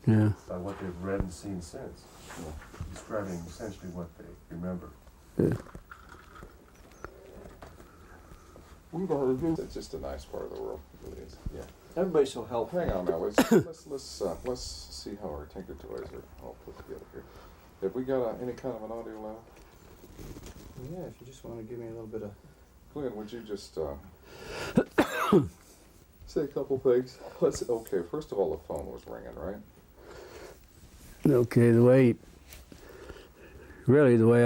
Yeah. by what they've read and seen since, describing essentially what they remember. Yeah. It's just a nice part of the world. It really is. Yeah. Everybody's so helpful. Hang on now. Let's see how our Tinker Toys are all put together here. Have we got any kind of an audio level? Yeah, if you just want to give me a little bit of... Glenn, would you just say a couple things? Okay, first of all, the phone was ringing, right? Okay, the way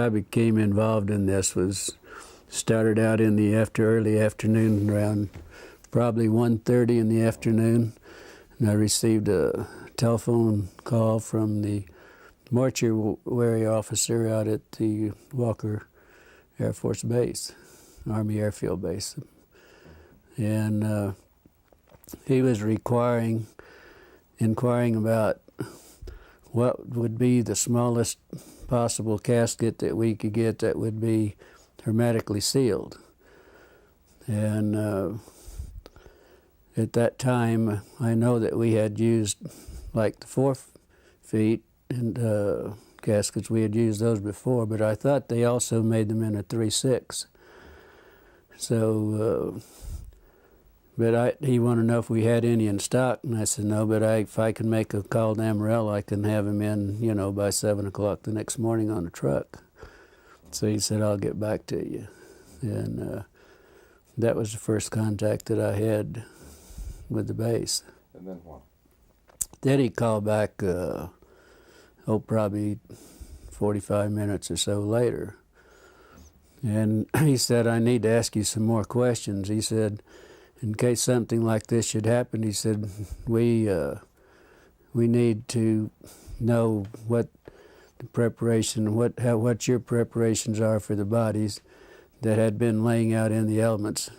I became involved in this was started out in the early afternoon, around probably 1:30 in the afternoon, and I received a telephone call from the mortuary officer out at the Walker Air Force Base, Army Airfield Base, and he was inquiring about what would be the smallest possible casket that we could get that would be hermetically sealed. And at that time, I know that we had used like the 4 feet and caskets. We had used those before, but I thought they also made them in a 3/6. So, but he wanted to know if we had any in stock, and I said no, but if I can make a call to Amarillo, I can have him in, by 7 o'clock the next morning on a truck. So he said, I'll get back to you. And that was the first contact that I had with the base. And then what? Then he called back, probably 45 minutes or so later. And he said, I need to ask you some more questions. He said, in case something like this should happen, he said, we need to know what the preparation, what your preparations are for the bodies that had been laying out in the elements,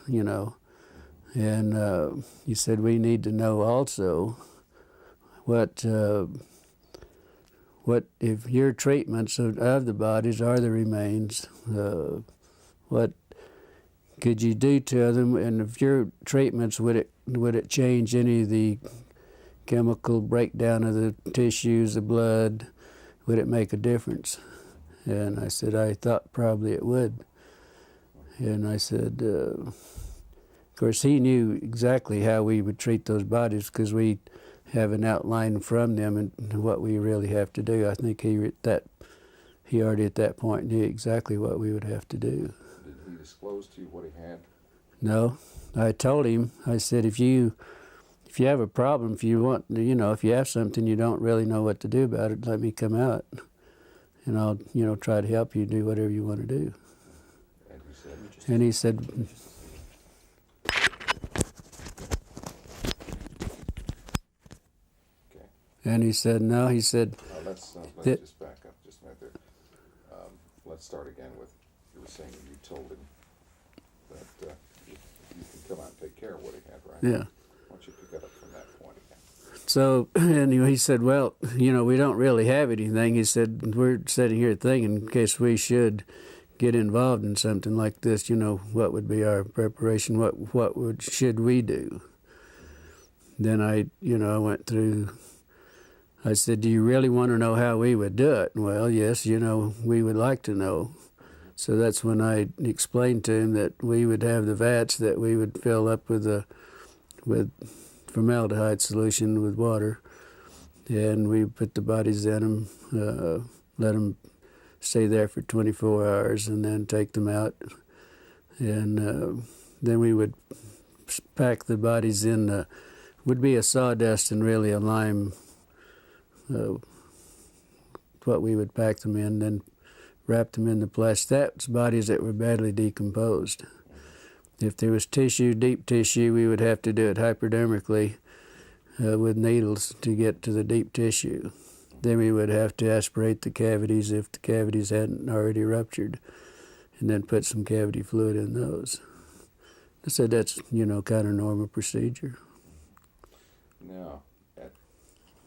And he said, we need to know also what if your treatments of the bodies are the remains, what could you do to them, and if your treatments, would it change any of the chemical breakdown of the tissues, the blood? Would it make a difference? And I said, I thought probably it would. And I said, of course, he knew exactly how we would treat those bodies because we have an outline from them and what we really have to do. I think he already at that point knew exactly what we would have to do. Did he disclose to you what he had? No. I told him, I said, if you have a problem, if you want, if you have something you don't really know what to do about it, let me come out, and I'll, try to help you do whatever you want to do. And he said, okay. And he said, no, he said, let's just back up just a minute there. Let's start again with, you were saying you told him that you can come out and take care of what he had, right? Yeah. Why don't you pick it up from that point again? So, anyway, he said, well, we don't really have anything. He said, we're sitting here thinking in case we should get involved in something like this, what would be our preparation? What should we do? Then I went through, I said, do you really want to know how we would do it? Well, yes, we would like to know. So that's when I explained to him that we would have the vats that we would fill up with formaldehyde solution with water, and we put the bodies in them, let them stay there for 24 hours, and then take them out. And then we would pack the bodies in, would be a sawdust and really a lime, what we would pack them in, then wrap them in the plastic. That's bodies that were badly decomposed. If there was tissue, deep tissue, we would have to do it hypodermically with needles to get to the deep tissue. Then we would have to aspirate the cavities if the cavities hadn't already ruptured, and then put some cavity fluid in those. I said that's, kind of normal procedure. Now, at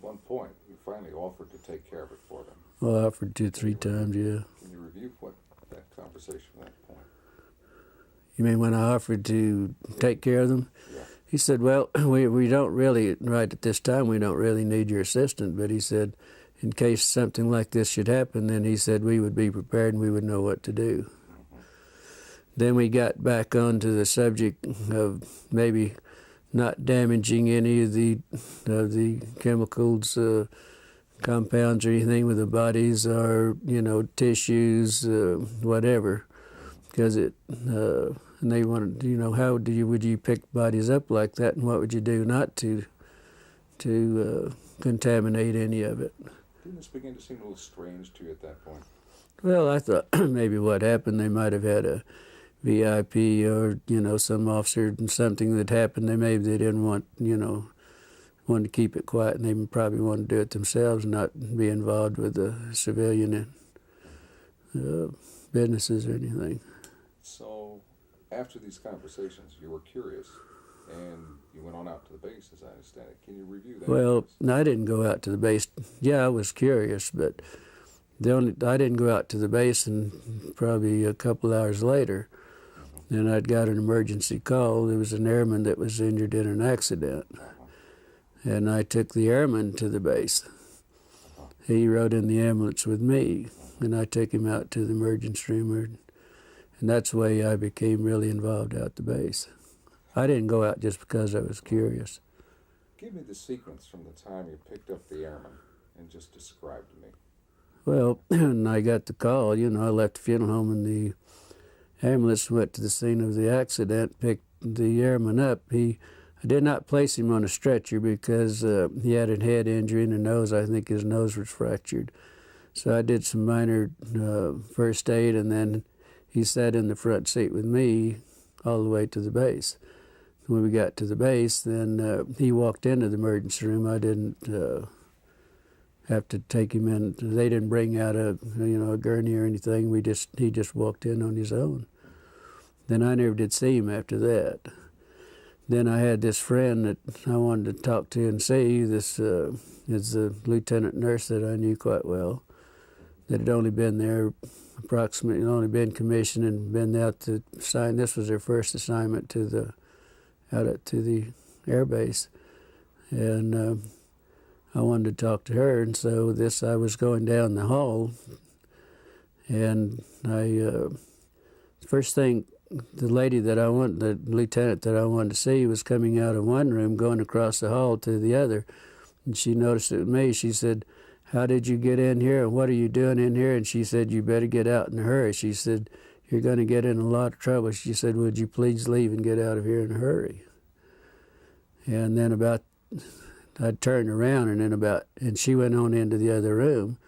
one point, you finally offered to take care of it for them. Well, I offered 2-3 times, yeah. Can you review what that conversation at that point? You mean when I offered to take care of them? Yeah. He said, well, we don't really, right at this time, we don't really need your assistance. But he said, in case something like this should happen, then he said we would be prepared and we would know what to do. Then we got back onto the subject of maybe not damaging any of the chemicals, compounds or anything with the bodies, or tissues, whatever, because and they wanted, how would you pick bodies up like that, and what would you do not to contaminate any of it? Didn't this begin to seem a little strange to you at that point? Well, I thought maybe what happened, they might have had a VIP or some officer and something that happened. They didn't want wanted to keep it quiet, and they probably wanted to do it themselves, and not be involved with the civilian businesses or anything. So, after these conversations, you were curious, and you went on out to the base, as I understand it. Can you review that? Well, no, I didn't go out to the base. Yeah, I was curious, but I didn't go out to the base, and probably a couple hours later, then I'd got an emergency call. There was an airman that was injured in an accident. And I took the airman to the base. He rode in the ambulance with me, and I took him out to the emergency room. And that's the way I became really involved out at the base. I didn't go out just because I was curious. Give me the sequence from the time you picked up the airman and just describe to me. Well, when I got the call, I left the funeral home, and the ambulance went to the scene of the accident, picked the airman up. I did not place him on a stretcher because he had a head injury in the nose. I think his nose was fractured. So I did some minor first aid, and then he sat in the front seat with me all the way to the base. When we got to the base, then he walked into the emergency room. I didn't have to take him in. They didn't bring out a gurney or anything. He just walked in on his own. Then I never did see him after that. Then I had this friend that I wanted to talk to and see. This is a lieutenant nurse that I knew quite well, that had only been there only been commissioned and been out to sign. This was her first assignment out to the air base. And I wanted to talk to her, and so I was going down the hall, and first thing, the lieutenant that I wanted to see was coming out of one room, going across the hall to the other. And she noticed it was me. She said, "How did you get in here, and what are you doing in here?" And she said, "You better get out in a hurry." She said, "You're going to get in a lot of trouble." She said, "Would you please leave and get out of here in a hurry?" And then I turned around, and she went on into the other room.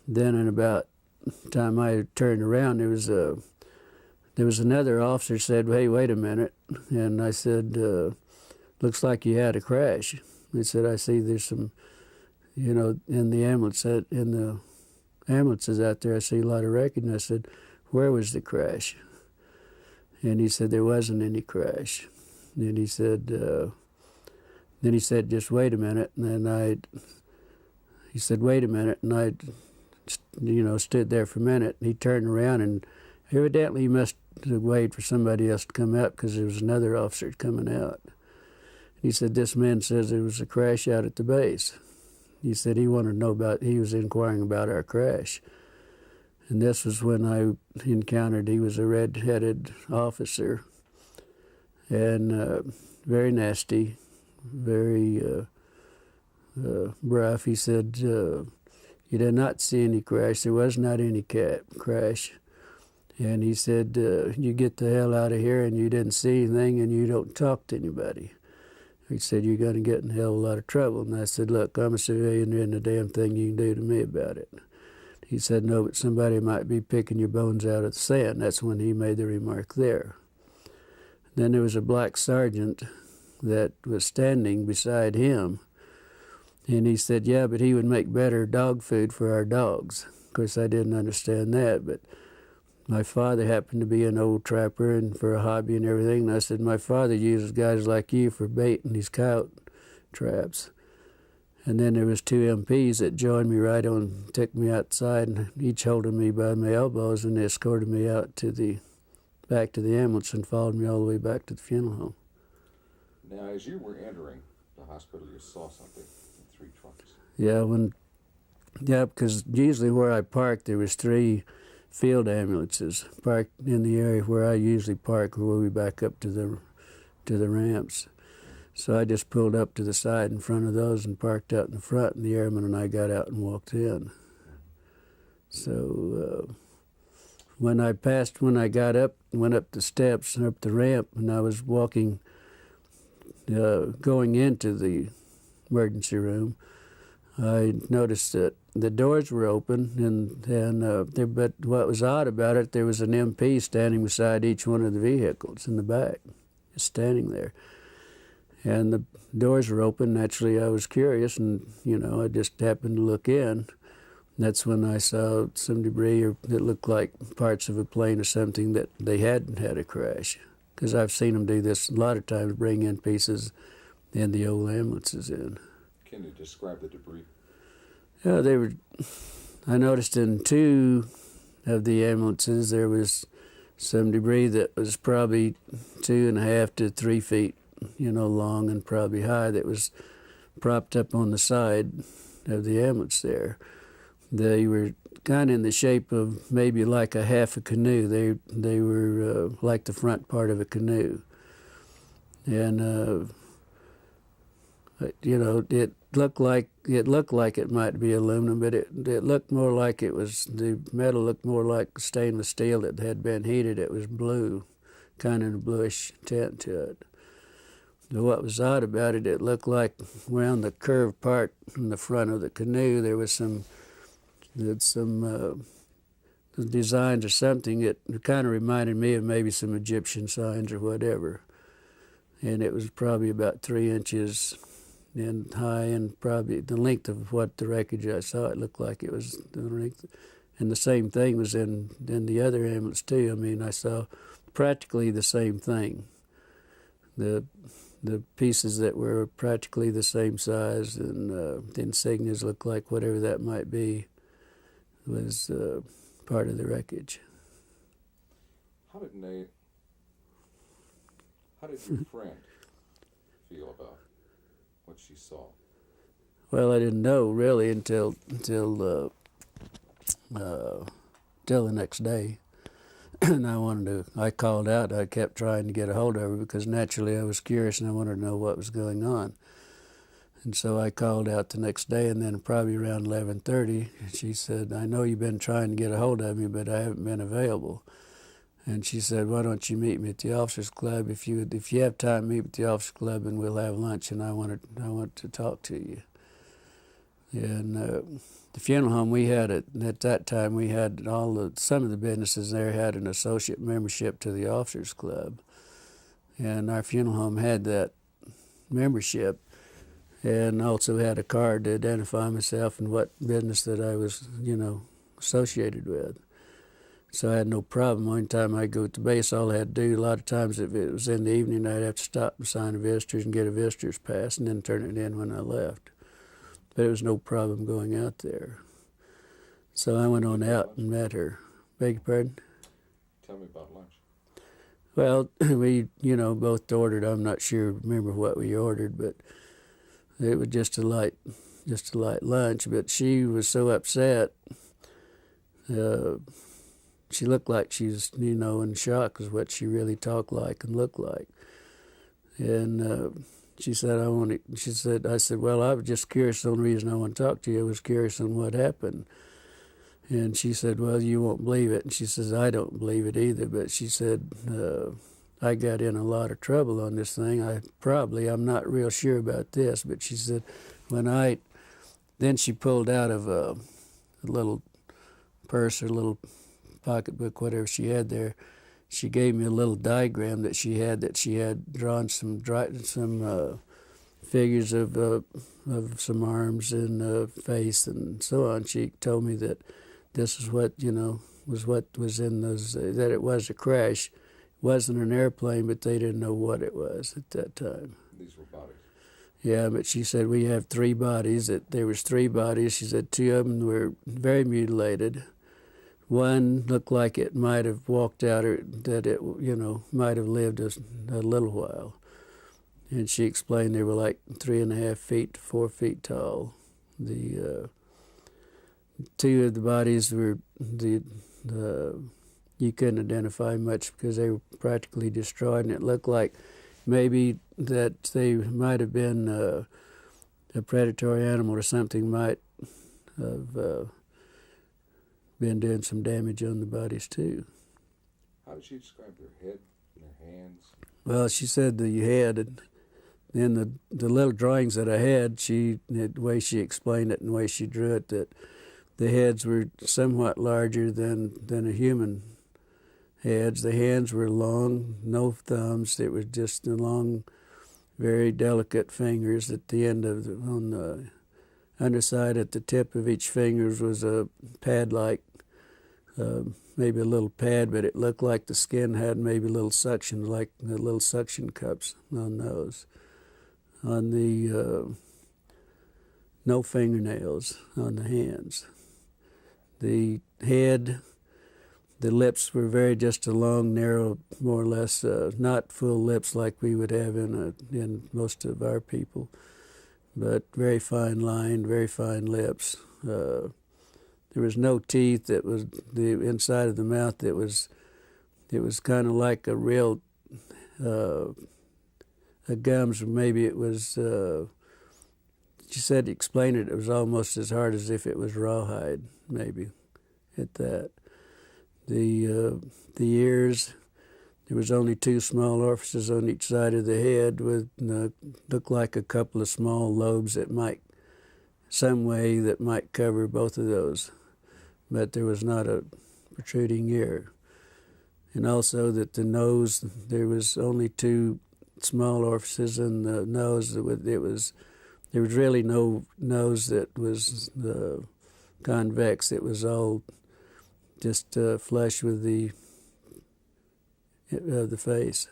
Then in about the time I turned around, there was another officer said, "Hey, wait a minute." And I said, "Looks like you had a crash." He said, "I see there's some, in the ambulances out there, I see a lot of wreckage." And I said, "Where was the crash?" And he said, "There wasn't any crash." And he said, "Just wait a minute." And then he said, "Wait a minute." And I, stood there for a minute. And he turned around, and evidently he must have waited for somebody else to come out, because there was another officer coming out. He said, "This man says there was a crash out at the base." He said he wanted to know he was inquiring about our crash. And this was when I encountered, he was a red-headed officer, and very nasty, very rough. He said, "You did not see any crash. There was not any crash." And he said, "You get the hell out of here, and you didn't see anything, and you don't talk to anybody." He said, "You're going to get in a hell of a lot of trouble." And I said, "Look, I'm a civilian. There isn't a damn thing you can do to me about it." He said, "No, but somebody might be picking your bones out of the sand." That's when he made the remark there. Then there was a black sergeant that was standing beside him, and he said, "Yeah, but he would make better dog food for our dogs." Of course, I didn't understand that, but my father happened to be an old trapper and for a hobby and everything. And I said, "My father uses guys like you for bait in these coyote traps." And then there was two MPs that joined me right on, took me outside, and each holding me by my elbows, and they escorted me out back to the ambulance and followed me all the way back to the funeral home. Now, as you were entering the hospital, you saw something in 3 trucks. Yeah, because usually where I parked, there was 3 field ambulances parked in the area where I usually park, where we back up to the ramps. So I just pulled up to the side in front of those and parked out in the front, and the airman and I got out and walked in. So when I got up, went up the steps and up the ramp, and I was walking, going into the emergency room, I noticed that the doors were open, but what was odd about it, there was an MP standing beside each one of the vehicles in the back, just standing there. And the doors were open. Naturally, I was curious, and, I just happened to look in. That's when I saw some debris that looked like parts of a plane or something that they hadn't had a crash. Because I've seen them do this a lot of times, bring in pieces in the old ambulances in. Can you describe the debris? Yeah, I noticed in 2 of the ambulances there was some debris that was probably 2.5 to 3 feet, long and probably high, that was propped up on the side of the ambulance there. They were kind of in the shape of maybe like a half a canoe. They were like the front part of a canoe. And, it looked like it might be aluminum, but it looked more like the metal looked more like stainless steel that had been heated. It was blue, kind of a bluish tint to it. But what was odd about it, it looked like around the curved part in the front of the canoe, there was some designs or something. It kind of reminded me of maybe some Egyptian signs or whatever. And it was probably about 3 inches in high, and probably the length of what the wreckage I saw, it looked like it was the length. And the same thing was in the other ambulance too. I mean, I saw practically the same thing. The pieces that were practically the same size, and the insignias looked like whatever that might be was part of the wreckage. How did your friend feel about what she saw? Well, I didn't know really until the next day. And I called out. I kept trying to get a hold of her because naturally I was curious and I wanted to know what was going on. And so I called out the next day, and then probably around 11:30, she said, "I know you've been trying to get a hold of me, but I haven't been available." And she said, "Why don't you meet me at the officers club? If you have time, meet at the officers club, and we'll have lunch. And I want to talk to you." And the funeral home we had at that time, we had some of the businesses there had an associate membership to the officers club, and our funeral home had that membership, and also had a card to identify myself and what business that I was, associated with. So I had no problem. One time I'd go to base, all I had to do, a lot of times if it was in the evening, I'd have to stop and sign a visitor's and get a visitor's pass and then turn it in when I left. But it was no problem going out there. So I went on out and met her. Beg your pardon? Tell me about lunch. Well, we, both ordered. I'm not sure, remember what we ordered, but it was just a light lunch. But she was so upset. She looked like she's, in shock, is what she really talked like and looked like. And she said, I said, well, I was just curious. The only reason I want to talk to you, I was curious on what happened. And she said, well, you won't believe it. And she says, I don't believe it either. But she said, I got in a lot of trouble on this thing. I'm not real sure about this. But she said, then she pulled out of a little purse or little pocketbook, whatever she had there. She gave me a little diagram that she had drawn some figures of some arms and face and so on. She told me that this is what was in those, that it was a crash. It wasn't an airplane, but they didn't know what it was at that time. These were bodies. Yeah, but she said we have 3 bodies. That there was 3 bodies. She said 2 of them were very mutilated. One looked like it might have walked out, or that it, might have lived a little while. and she explained they were like 3.5 feet to 4 feet tall. The two of the bodies were you couldn't identify much because they were practically destroyed, and it looked like maybe that they might have been a predatory animal or something might have been doing some damage on the bodies too. How did she describe their head and their hands? Well, she said the head, and then the little drawings that I had, the way she explained it and the way she drew it, that the heads were somewhat larger than a human heads. The hands were long, no thumbs. It was just the long, very delicate fingers at the end of on the underside at the tip of each fingers was a pad-like, maybe a little pad, but it looked like the skin had maybe little suction, like the little suction cups on those. On the no fingernails on the hands. The head, the lips were just a long, narrow, more or less, not full lips like we would have in most of our people, but very fine lined, very fine lips. There was no teeth. That was the inside of the mouth. It was kind of like a real a gums. Maybe it was. She said to explain it. It was almost as hard as if it was rawhide. Maybe, at that. The ears. There was only 2 small orifices on each side of the head with looked like a couple of small lobes that might, some way that might cover both of those. But there was not a protruding ear. And also that the nose, there was only 2 small orifices in the nose. There was really no nose that was convex. It was all just flush with the face.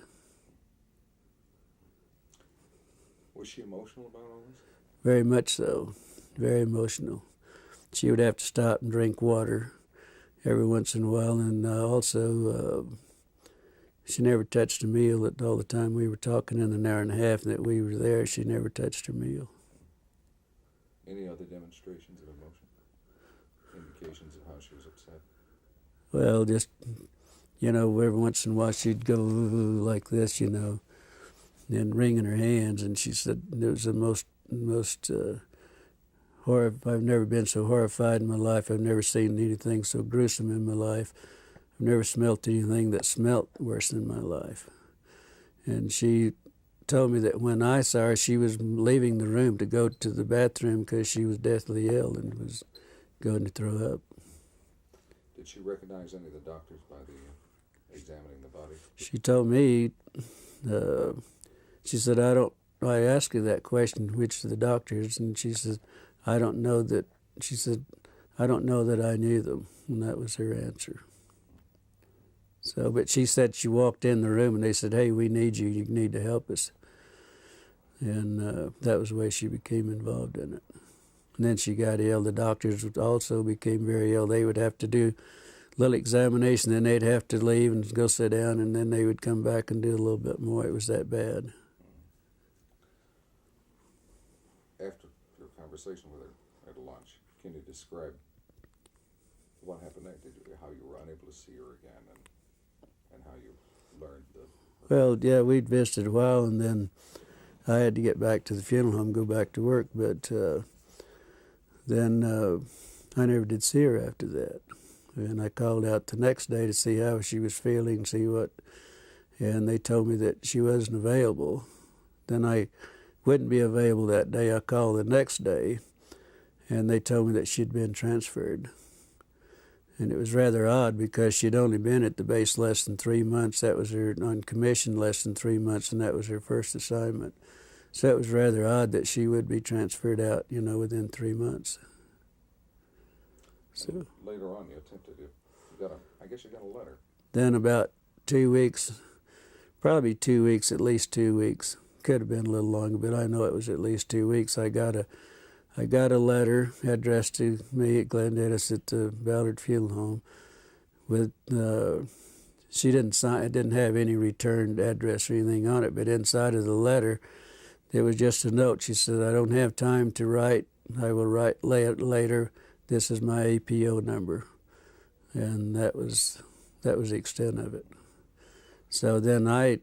Was she emotional about all this? Very much so. Very emotional. She would have to stop and drink water every once in a while, and also she never touched a meal. All the time we were talking in an hour and a half that we were there, she never touched her meal. Any other demonstrations of emotion? Indications of how she was upset? Well, just, every once in a while she'd go like this, and wringing her hands, and she said it was the most I've never been so horrified in my life. I've never seen anything so gruesome in my life. I've never smelt anything that smelt worse in my life. And she told me that when I saw her, she was leaving the room to go to the bathroom because she was deathly ill and was going to throw up. Did she recognize any of the doctors by the examining the body? She told me, she said, I asked her that question, which of the doctors, and she said, I don't know that I knew them, and that was her answer. So, but she said she walked in the room and they said, hey, we need you, you need to help us. And that was the way she became involved in it. And then she got ill. The doctors also became very ill. They would have to do a little examination, then they'd have to leave and go sit down, and then they would come back and do a little bit more. It was that bad. After your conversation with her at lunch, can you describe what happened next? How you were unable to see her again, and how you learned the... Well, yeah, we'd visited a while, and then I had to get back to the funeral home, go back to work, but then I never did see her after that. And I called out the next day to see how she was feeling, and they told me that she wasn't available. Then I wouldn't be available that day. I called the next day, and they told me that she'd been transferred. And it was rather odd because she'd only been at the base less than 3 months. That was her on commission less than 3 months, and that was her first assignment. So it was rather odd that she would be transferred out, within 3 months. So later on, you attempted to, I guess you got a letter. Then about 2 weeks, probably 2 weeks, at least 2 weeks. Could have been a little longer, but I know it was at least 2 weeks. I got a letter addressed to me at Glendennis at the Ballard Funeral Home. With she didn't sign. It didn't have any returned address or anything on it. But inside of the letter, It was just a note. She said, I don't have time to write. I will write later. This is my APO number. And that was the extent of it. So then I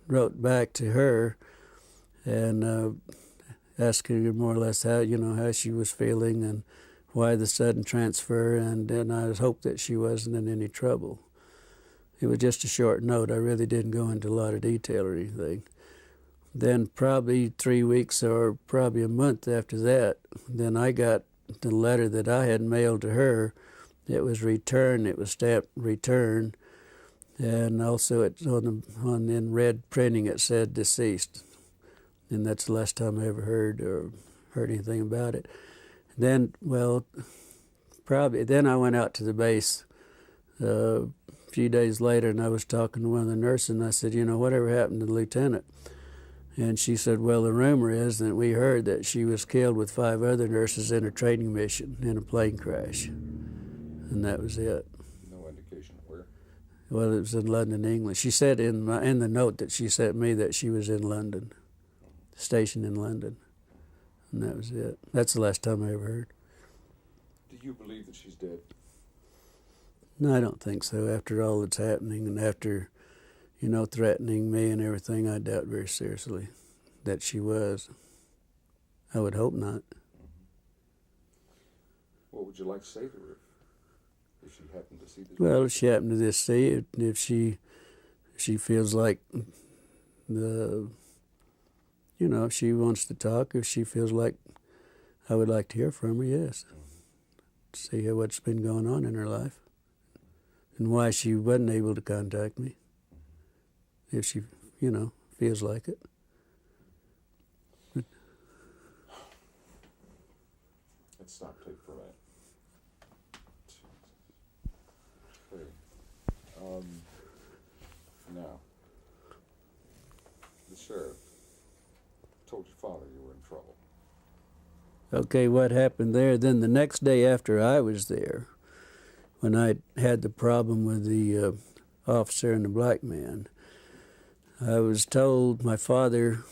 wrote back to her and asked her more or less how she was feeling and why the sudden transfer, and then I hoped that she wasn't in any trouble. It was just a short note. I really didn't go into a lot of detail or anything. Then probably 3 weeks or probably a month after that, then I got the letter that I had mailed to her. It was returned. It was stamped return, and also it's in red printing it said deceased, and that's the last time I ever heard anything about it. Then, then I went out to the base a few days later, and I was talking to one of the nurses, and I said, whatever happened to the lieutenant? And she said, well, the rumor is that we heard that she was killed with 5 other nurses in a training mission in a plane crash. And that was it. No indication of where? Well, it was in London, England. She said in the note that she sent me that she was in London, stationed in London. And that was it. That's the last time I ever heard. Do you believe that she's dead? No, I don't think so. After all that's happening and after, threatening me and everything, I doubt very seriously that she was. I would hope not. What would you like to say to her if she happened to see this? Well, if she happened to just see it, if she feels like if she wants to talk, if she feels like I would like to hear from her, yes. See what's been going on in her life and why she wasn't able to contact me. If she, feels like it. Let's stop tape for a minute. Okay. Now, the sheriff told your father you were in trouble. Okay, what happened there? Then the next day after I was there, when I had the problem with the officer and the black man, I was told my father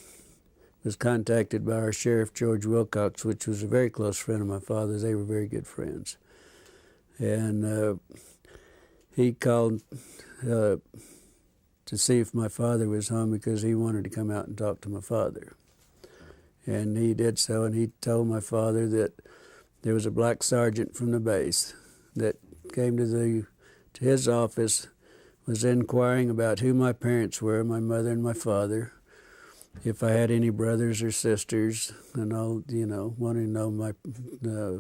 was contacted by our sheriff, George Wilcox, which was a very close friend of my father's. They were very good friends. And he called to see if my father was home because he wanted to come out and talk to my father. And he did so, and he told my father that there was a black sergeant from the base that came to his office, was inquiring about who my parents were, my mother and my father, if I had any brothers or sisters, and all, wanting to know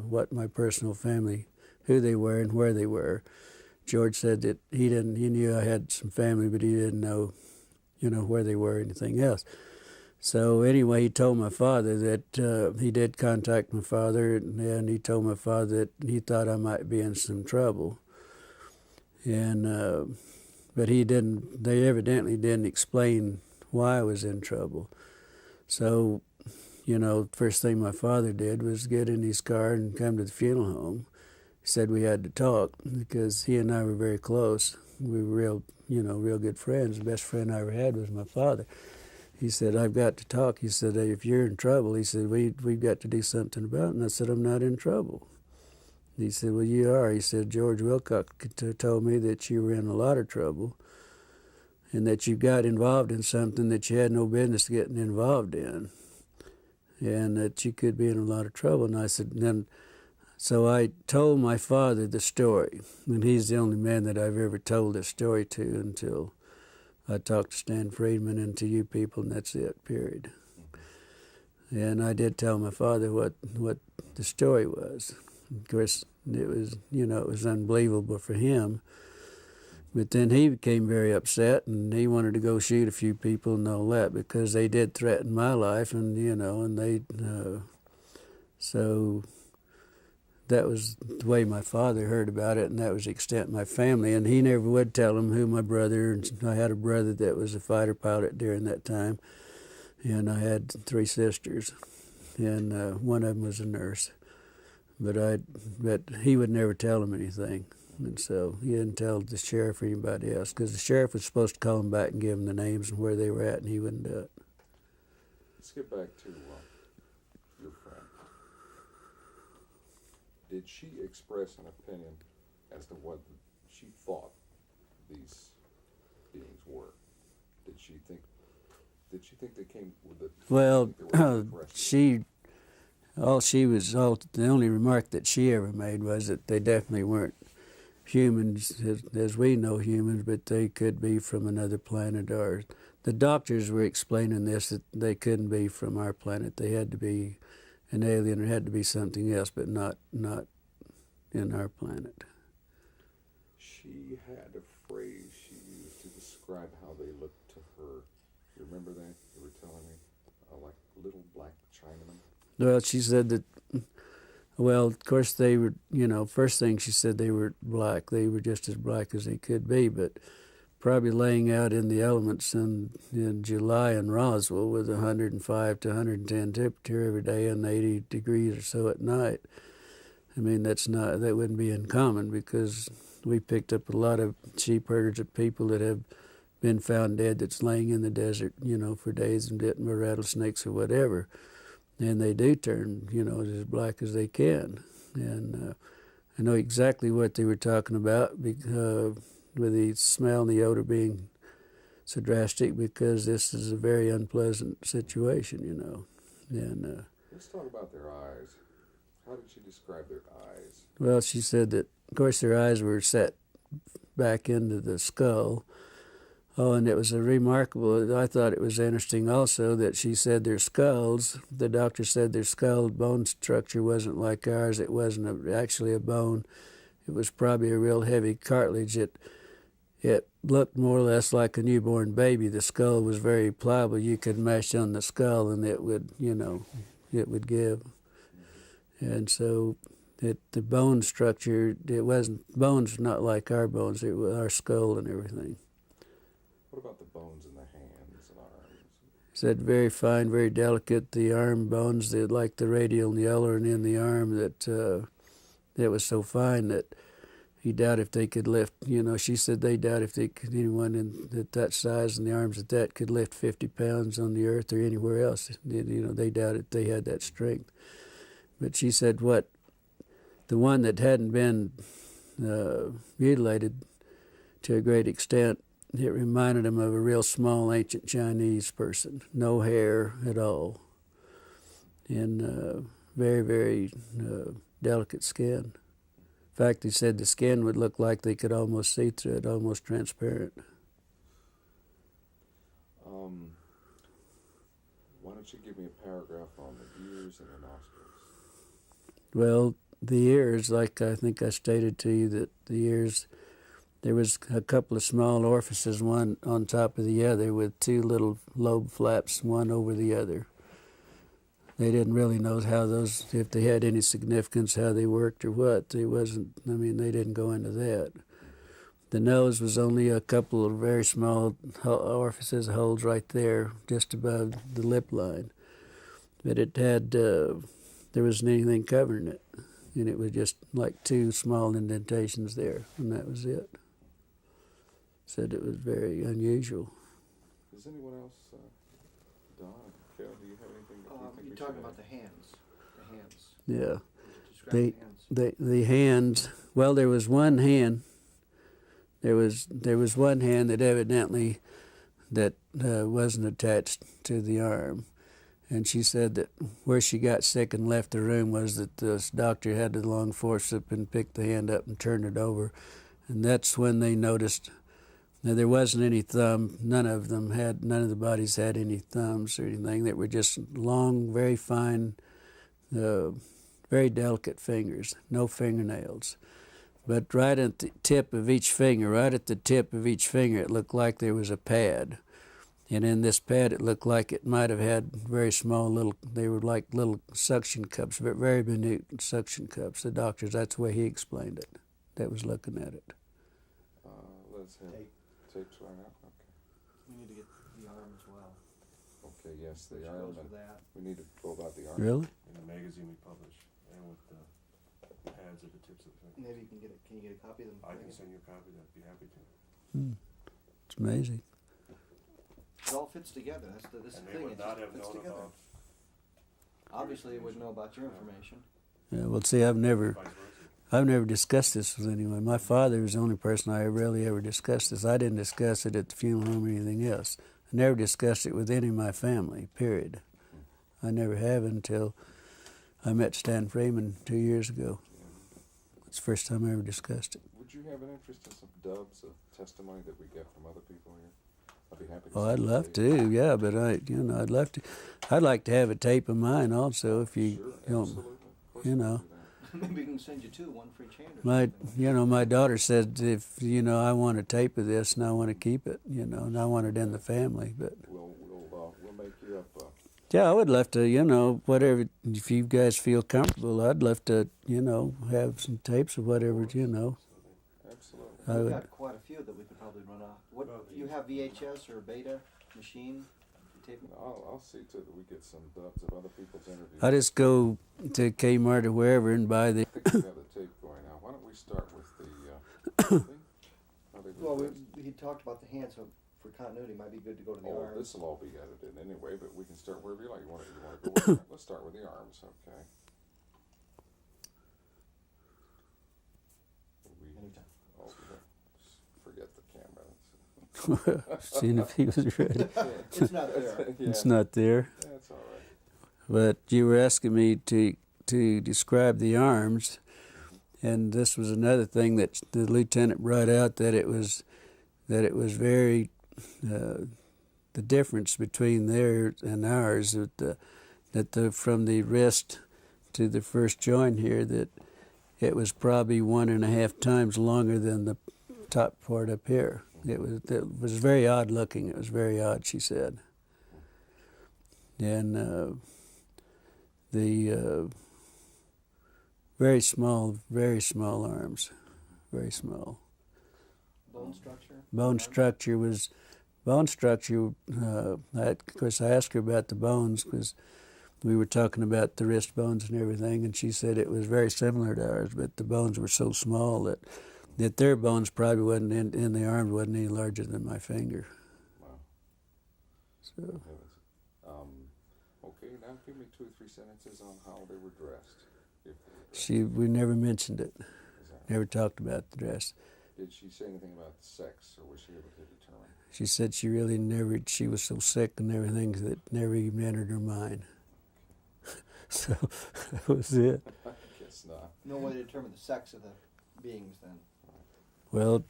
what my personal family, who they were and where they were. George said that he knew I had some family, but he didn't know, where they were or anything else. So anyway, he told my father that he did contact my father, and he told my father that he thought I might be in some trouble. And but they evidently didn't explain why I was in trouble. So, first thing my father did was get in his car and come to the funeral home. He said we had to talk because he and I were very close. We were real good friends. The best friend I ever had was my father. He said, I've got to talk. He said, if you're in trouble, he said, we've got to do something about it. And I said, I'm not in trouble. He said, well, you are. He said, George Wilcox told me that you were in a lot of trouble and that you got involved in something that you had no business getting involved in and that you could be in a lot of trouble. And I said, so I told my father the story, and he's the only man that I've ever told this story to until I talked to Stan Friedman and to you people, and that's it, period. And I did tell my father what the story was. Of course, it was unbelievable for him. But then he became very upset, and he wanted to go shoot a few people and all that because they did threaten my life, and so that was the way my father heard about it, and that was the extent of my family. And he never would tell him who my brother, and I had a brother that was a fighter pilot during that time, and I had 3 sisters, and one of them was a nurse. But he would never tell him anything, and so he didn't tell the sheriff or anybody else, because the sheriff was supposed to call him back and give him the names and where they were at, and he wouldn't do it. Let's get back to your friend. Did she express an opinion as to what she thought these beings were? Did she think they came with it? Well, The the only remark that she ever made was that they definitely weren't humans as we know humans, but they could be from another planet. Or the doctors were explaining this, that they couldn't be from our planet. They had to be an alien, or had to be something else, but not in our planet. She had a phrase she used to describe how they looked to her. You remember that? You were telling me? Like little black Chinamen? Well, she said that, well, of course they were, first thing she said they were black. They were just as black as they could be, but probably laying out in the elements in July in Roswell with 105 to 110 temperature every day and 80 degrees or so at night. I mean, that wouldn't be uncommon, because we picked up a lot of sheep herders of people that have been found dead that's laying in the desert, for days and bitten by rattlesnakes or whatever. And they do turn, as black as they can. And I know exactly what they were talking about, because, with the smell and the odor being so drastic, because this is a very unpleasant situation, And let's talk about their eyes. How did she describe their eyes? Well, she said that, of course, their eyes were set back into the skull. Oh, and it was I thought it was interesting also that she said their skulls, the doctor said their skull bone structure wasn't like ours. It wasn't actually a bone. It was probably a real heavy cartilage. It looked more or less like a newborn baby. The skull was very pliable. You could mash on the skull and it would, it would give. And so the bone structure, bones not like our bones, it was our skull and everything. What about the bones in the hands and arms? Said very fine, very delicate. The arm bones, like the radial and the ulnar and in the arm, that was so fine that he doubted if they could lift. She said they doubt if anyone at that size and the arms at that could lift 50 pounds on the earth or anywhere else. They doubted they had that strength. But she said the one that hadn't been mutilated to a great extent, it reminded him of a real small ancient Chinese person, no hair at all, and very, very delicate skin. In fact, he said the skin would look like they could almost see through it, almost transparent. Why don't you give me a paragraph on the ears and the nostrils? Well, the ears, like I think I stated to you, that the ears, there was a couple of small orifices, one on top of the other, with two little lobe flaps, one over the other. They didn't really know if they had any significance, how they worked or what. They didn't go into that. The nose was only a couple of very small orifices, holes right there, just above the lip line. But it had, there wasn't anything covering it. And it was just like two small indentations there, and that was it. Said it was very unusual. Does anyone else, Don, Kel, do you have anything that you think you're talking about the hands. The hands. Yeah. Describe the hands. The hands, well, there was one hand. There was one hand that evidently wasn't attached to the arm. And she said that where she got sick and left the room was that this doctor had the long forceps and picked the hand up and turned it over. And that's when they noticed that there wasn't any thumb. None of the bodies had any thumbs or anything. They were just long, very fine, very delicate fingers, no fingernails. But right at the tip of each finger, it looked like there was a pad. And in this pad, it looked like it might have had very small they were like little suction cups, very minute suction cups. The doctors, that's the way he explained it, that was looking at it. Let's have tapes right now. Okay. We need to get the arm as well. Okay, yes, the Which arm. goes with that. We need to go about the arm. Really? In the magazine we publish, and with the pads at the tips of the fingers. Maybe you can get Can you get a copy of them? I can send you a copy. I'd be happy to. It's amazing. It all fits together. That's the And they thing. would It not just have fits known together. about Obviously, it wouldn't know about your information. Yeah, well, see, I've never vice versa. I've never discussed this with anyone. My father was the only person I really ever discussed this. I didn't discuss it at the funeral home or anything else. I never discussed it with any of my family, period. I never have until I met Stan Freeman 2 years ago. It's the first time I ever discussed it. Would you have an interest in some dubs of testimony that we get from other people here? I'd be happy to. Well, I'd send love it to, yeah, but I'd love to. I'd like to have a tape of mine also, if Sure, you absolutely. Of course you we can know. do that. Maybe we can send you two, one for each hand. Or My, something. my daughter said if I want a tape of this and I want to keep it, and I want it in the family. But We'll make you up. yeah, I would love to, whatever. If you guys feel comfortable, I'd love to, have some tapes of whatever, Absolutely. I We've would. got quite a few that we could probably run off. What you have VHS or Beta machine? Tape? I'll see to that we get some dubs of other people's interviews. I just go to Kmart or wherever and buy the. I think we have the tape going now. Why don't we start with the thing? How they Well, request? he talked about the hand, so for continuity, it might be good to go to the Oh, arms. this will all be edited anyway, but we can start wherever you like. You want to go with the, let's start with the arms, okay? Anytime. Oh, forget the camera. Seeing if he was ready. It's not there. Yeah, It's not there. that's all right. But you were asking me to describe the arms, and this was another thing that the lieutenant brought out, that it was very the difference between theirs and ours, from the wrist to the first joint here, that it was probably 1.5 times longer than the top part up here. It was very odd looking. It was very odd, she said. And the very small arms, very small. Bone structure? Bone structure. Of course, I asked her about the bones because we were talking about the wrist bones and everything, and she said it was very similar to ours, but the bones were so small that their bones probably wasn't in the arm wasn't any larger than my finger. Wow. So Okay, now give me 2 or 3 sentences on how they were dressed. If they were dressed. we never mentioned it. Is that Never talked about the dress. Did she say anything about sex, or was she able to determine? She said she really never. She was so sick and everything that never even entered her mind. So that was it. I guess not. No way to determine the sex of the beings then. Well,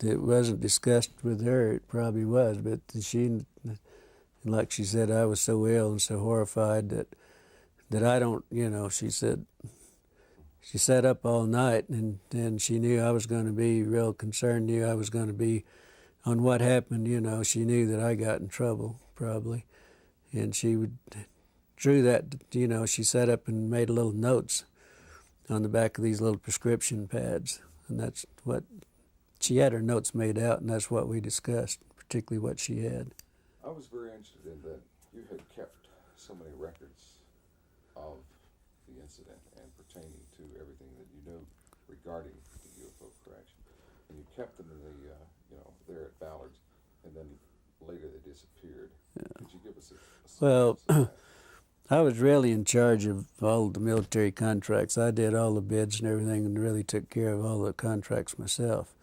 it wasn't discussed with her. It probably was, but she, like she said, I was so ill and so horrified that I don't. She said. She sat up all night, and she knew I was going to be real concerned. Knew I was going to be on what happened. She knew that I got in trouble probably, and she drew that. She sat up and made little notes on the back of these little prescription pads, and that's what she had her notes made out, and that's what we discussed, particularly what she had. I was very interested in that you had kept so many records of the incident and pertaining to everything that you knew regarding the UFO correction, and you kept them in the there at Ballard's, and then later they disappeared. Yeah. Could you give us a Well, sense of that? I was really in charge of all the military contracts. I did all the bids and everything, and really took care of all the contracts myself.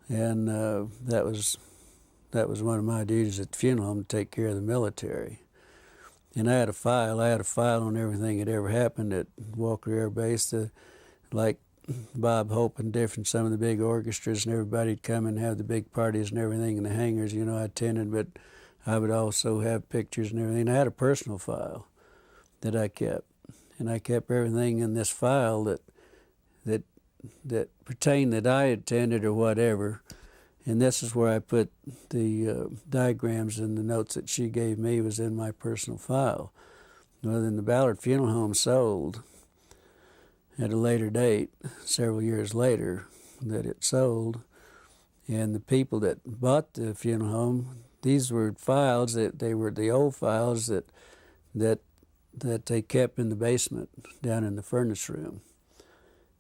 And that was one of my duties at the funeral home, to take care of the military. And I had a file on everything that ever happened at Walker Air Base. Like Bob Hope and some of the big orchestras, and everybody'd come and have the big parties and everything in the hangars. I attended, but I would also have pictures and everything. I had a personal file that I kept, and I kept everything in this file that pertained that I attended or whatever. And this is where I put the diagrams and the notes that she gave me was in my personal file. Well, then the Ballard Funeral Home sold at a later date, several years later, that it sold. And the people that bought the funeral home, these were files they were the old files that they kept in the basement down in the furnace room.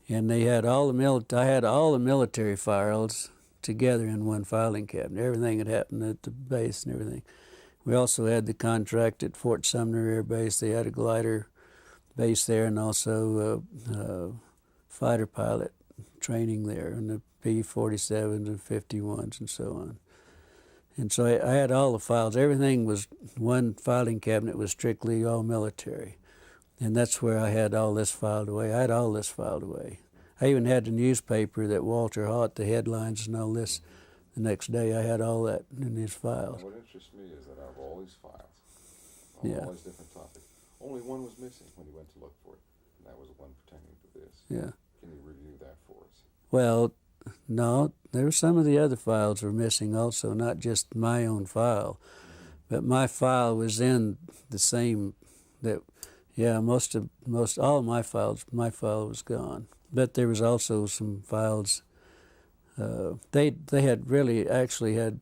And they had I had all the military files together in one filing cabinet. Everything had happened at the base and everything. We also had the contract at Fort Sumner Air Base. They had a glider base there and also fighter pilot training there, and the P-47s and 51s and so on. And so I had all the files. Everything was, one filing cabinet was strictly all military. And that's where I had all this filed away. I had all this filed away. I even had the newspaper that Walter Haut, the headlines and all this, the next day I had all that in his files. And what interests me is that out of all these files, Yeah. all these different topics, only one was missing when you went to look for it, and that was the one pertaining to this. Yeah. Can you review that for us? Well, no, there were some of the other files were missing also, not just my own file, but my file was in the same, that, yeah, most all of my file was gone. But there was also some files, they had really actually had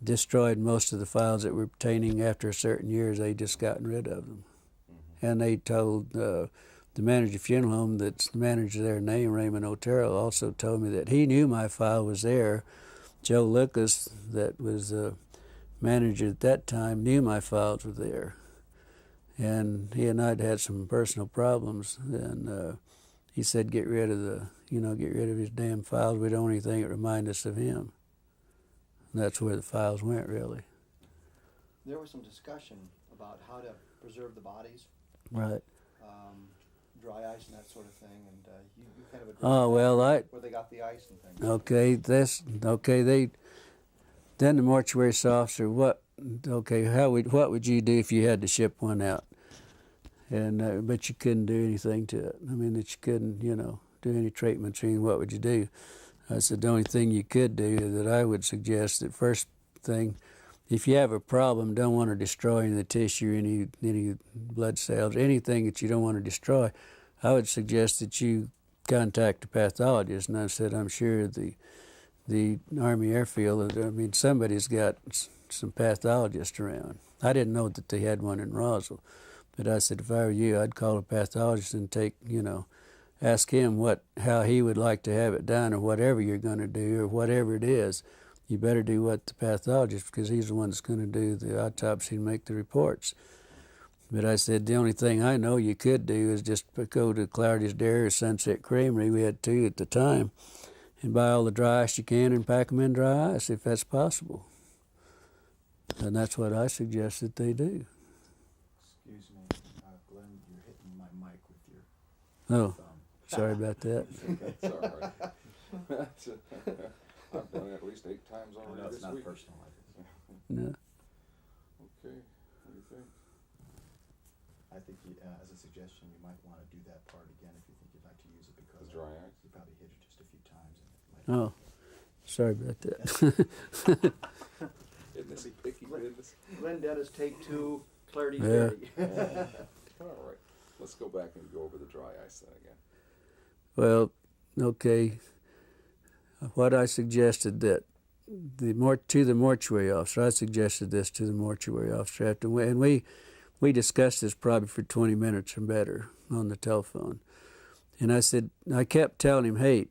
destroyed most of the files that were pertaining after certain years. They just gotten rid of them. And they told the manager of the funeral home, that's the manager there, name Raymond Otero, also told me that he knew my file was there. Joe Lucas, that was the manager at that time, knew my files were there. And he and I'd had some personal problems, and he said, get rid of his damn files. We don't want anything that remind us of him. And that's where the files went, really. There was some discussion about how to preserve the bodies, Right. dry ice and that sort of thing, and you kind of addressed Oh, well, where they got the ice and things. Then the mortuary officer, what would you do if you had to ship one out? And but you couldn't do anything to it. I mean, that you couldn't, do any treatments. I mean, what would you do? I said the only thing you could do that I would suggest, that first thing, if you have a problem, don't want to destroy any of the tissue, any blood cells, anything that you don't want to destroy, I would suggest that you contact a pathologist. And I said, I'm sure the Army Airfield, somebody's got some pathologists around. I didn't know that they had one in Roswell, but I said, if I were you, I'd call a pathologist and ask him how he would like to have it done, or whatever you're going to do, or whatever it is. You better do what the pathologist, because he's the one that's going to do the autopsy and make the reports. But I said, the only thing I know you could do is just go to Clarity's Dairy or Sunset Creamery, we had two at the time, and buy all the dry ice you can and pack them in dry ice, if that's possible. And that's what I suggest that they do. Excuse me, Glenn, you're hitting my mic with your Oh, thumb. sorry about that. It's all right. I've done it at least 8 times I already know it's this not week. personal like this. No. Okay, what do you think? I think as a suggestion, you might want to do that part again if you think you'd like to use it, because The dry ice? you probably hit it just a few times. And it might Oh, sorry about that. Isn't this picky business? Glenn Dennis, take 2, Clarity's Yeah. Dairy. All right, let's go back and go over the dry ice then again. Well, okay. What I suggested that to the mortuary officer, I suggested this to the mortuary officer and we discussed this probably for 20 minutes or better on the telephone. And I kept telling him, hey,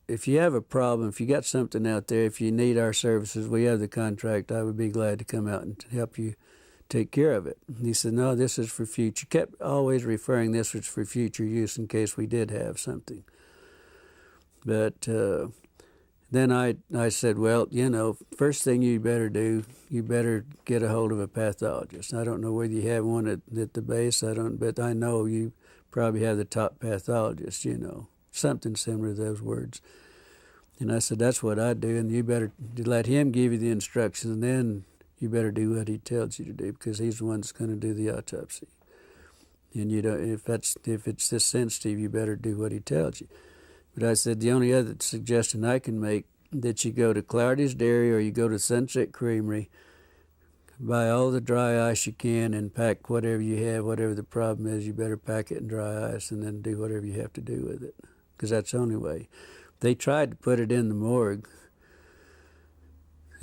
if you have a problem, if you got something out there, if you need our services, we have the contract, I would be glad to come out and help you take care of it. And he said, no, this is for future. Kept always referring this was for future use in case we did have something. But then I said, well, first thing you better do, you better get a hold of a pathologist. I don't know whether you have one at the base, but I know you probably have the top pathologist, something similar to those words. And I said, that's what I do, and you better let him give you the instructions, and then you better do what he tells you to do, because he's the one that's going to do the autopsy. And if it's this sensitive, you better do what he tells you. But I said, the only other suggestion I can make, that you go to Clarity's Dairy or you go to Sunset Creamery, buy all the dry ice you can and pack whatever you have, whatever the problem is, you better pack it in dry ice and then do whatever you have to do with it, because that's the only way. They tried to put it in the morgue.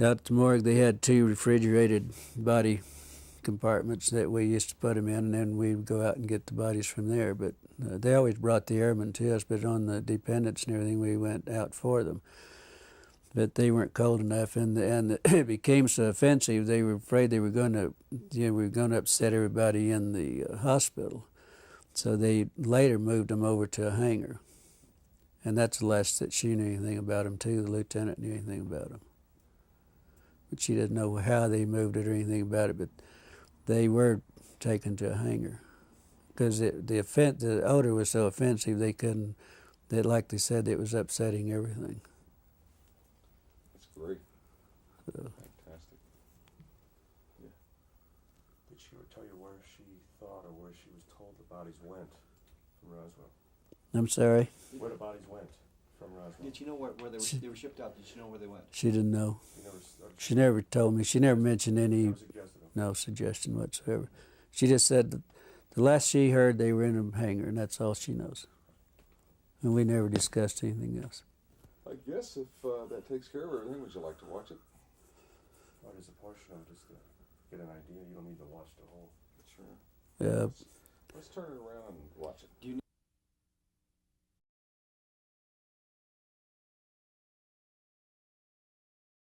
Out at the morgue, they had 2 refrigerated body compartments that we used to put them in, and then we would go out and get the bodies from there. But they always brought the airmen to us, but on the dependents and everything, we went out for them. but they weren't cold enough, and it became so offensive. They were afraid they were going to upset everybody in the hospital. So they later moved them over to a hangar, and that's the last that she knew anything about them too. The lieutenant knew anything about them, but she didn't know how they moved it or anything about it. But they were taken to a hangar because the odor was so offensive they couldn't. That, like they said, it was upsetting everything. That's great. So, Fantastic. Yeah. Did she ever tell you where she thought or where she was told the bodies went from Roswell? I'm sorry. Where the bodies went from Roswell? Did you know where they were shipped out? Did you know where they went? She didn't know. You never, She never told me. She never mentioned any. never suggested them. No suggestion whatsoever. She just said that the last she heard they were in a hangar, and that's all she knows. And we never discussed anything else. I guess if that takes care of everything, would you like to watch it? Well, there's a portion of it just to get an idea. You don't need to watch the whole. Sure. Yeah. Let's turn it around and watch it. Do you